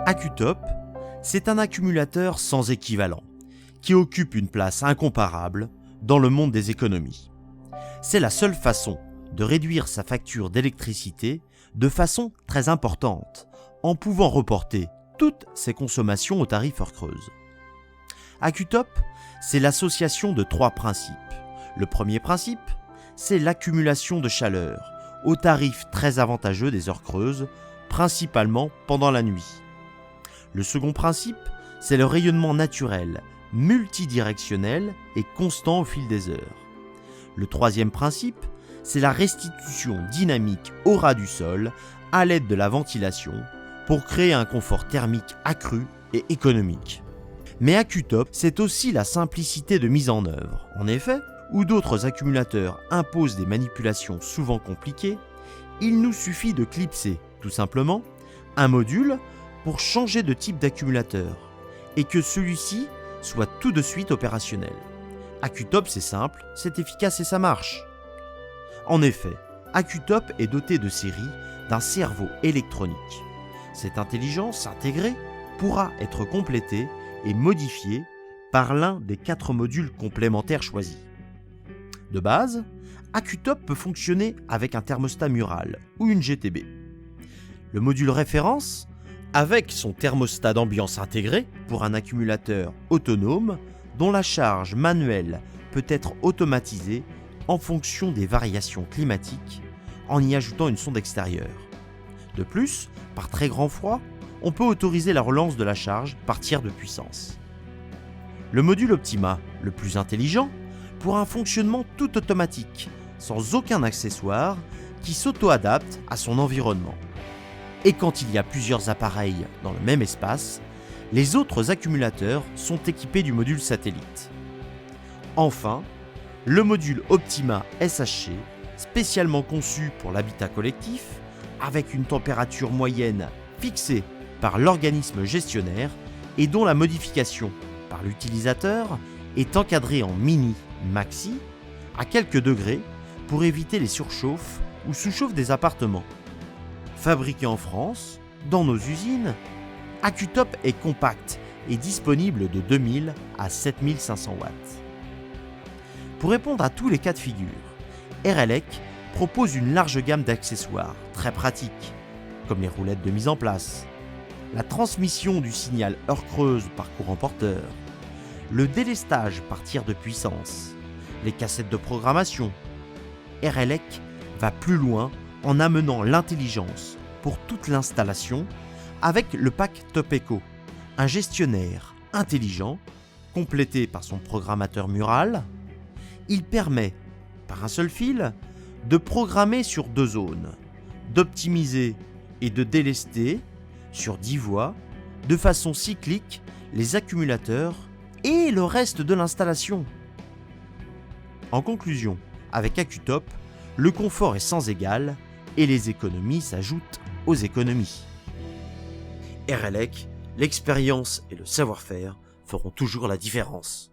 AccuTop, c'est un accumulateur sans équivalent, qui occupe une place incomparable dans le monde des économies. C'est la seule façon de réduire sa facture d'électricité de façon très importante, en pouvant reporter toutes ses consommations au tarif heure creuse. AccuTop, c'est l'association de 3 principes. Le premier principe, c'est l'accumulation de chaleur, au tarif très avantageux des heures creuses, principalement pendant la nuit. Le second principe, c'est le rayonnement naturel, multidirectionnel et constant au fil des heures. Le troisième principe, c'est la restitution dynamique au ras du sol à l'aide de la ventilation pour créer un confort thermique accru et économique. Mais AccuTop, c'est aussi la simplicité de mise en œuvre. En effet, où d'autres accumulateurs imposent des manipulations souvent compliquées, il nous suffit de clipser, tout simplement, un module pour changer de type d'accumulateur et que celui-ci soit tout de suite opérationnel. AccuTop, c'est simple, c'est efficace et ça marche. En effet, AccuTop est doté de série d'un cerveau électronique. Cette intelligence intégrée pourra être complétée et modifiée par l'un des 4 modules complémentaires choisis. De base, AccuTop peut fonctionner avec un thermostat mural ou une GTB. Le module référence, avec son thermostat d'ambiance intégré pour un accumulateur autonome dont la charge manuelle peut être automatisée en fonction des variations climatiques en y ajoutant une sonde extérieure. De plus, par très grand froid, on peut autoriser la relance de la charge par tiers de puissance. Le module Optima, le plus intelligent, pour un fonctionnement tout automatique, sans aucun accessoire, qui s'auto-adapte à son environnement. Et quand il y a plusieurs appareils dans le même espace, les autres accumulateurs sont équipés du module satellite. Enfin, le module Optima SHC, spécialement conçu pour l'habitat collectif, avec une température moyenne fixée par l'organisme gestionnaire et dont la modification par l'utilisateur est encadrée en mini, maxi, à quelques degrés pour éviter les surchauffes ou sous-chauffes des appartements. Fabriqué en France, dans nos usines, AccuTop est compact et disponible de 2000 à 7500 watts. Pour répondre à tous les cas de figure, RLEC propose une large gamme d'accessoires très pratiques, comme les roulettes de mise en place, la transmission du signal heure creuse par courant porteur, le délestage par tiers de puissance, les cassettes de programmation. RLEC va plus loin en amenant l'intelligence pour toute l'installation avec le pack TopEco, un gestionnaire intelligent complété par son programmateur mural. Il permet, par un seul fil, de programmer sur 2 zones, d'optimiser et de délester sur 10 voies, de façon cyclique, les accumulateurs et le reste de l'installation. En conclusion, avec AccuTop, le confort est sans égal et les économies s'ajoutent aux économies. RLEC, l'expérience et le savoir-faire feront toujours la différence.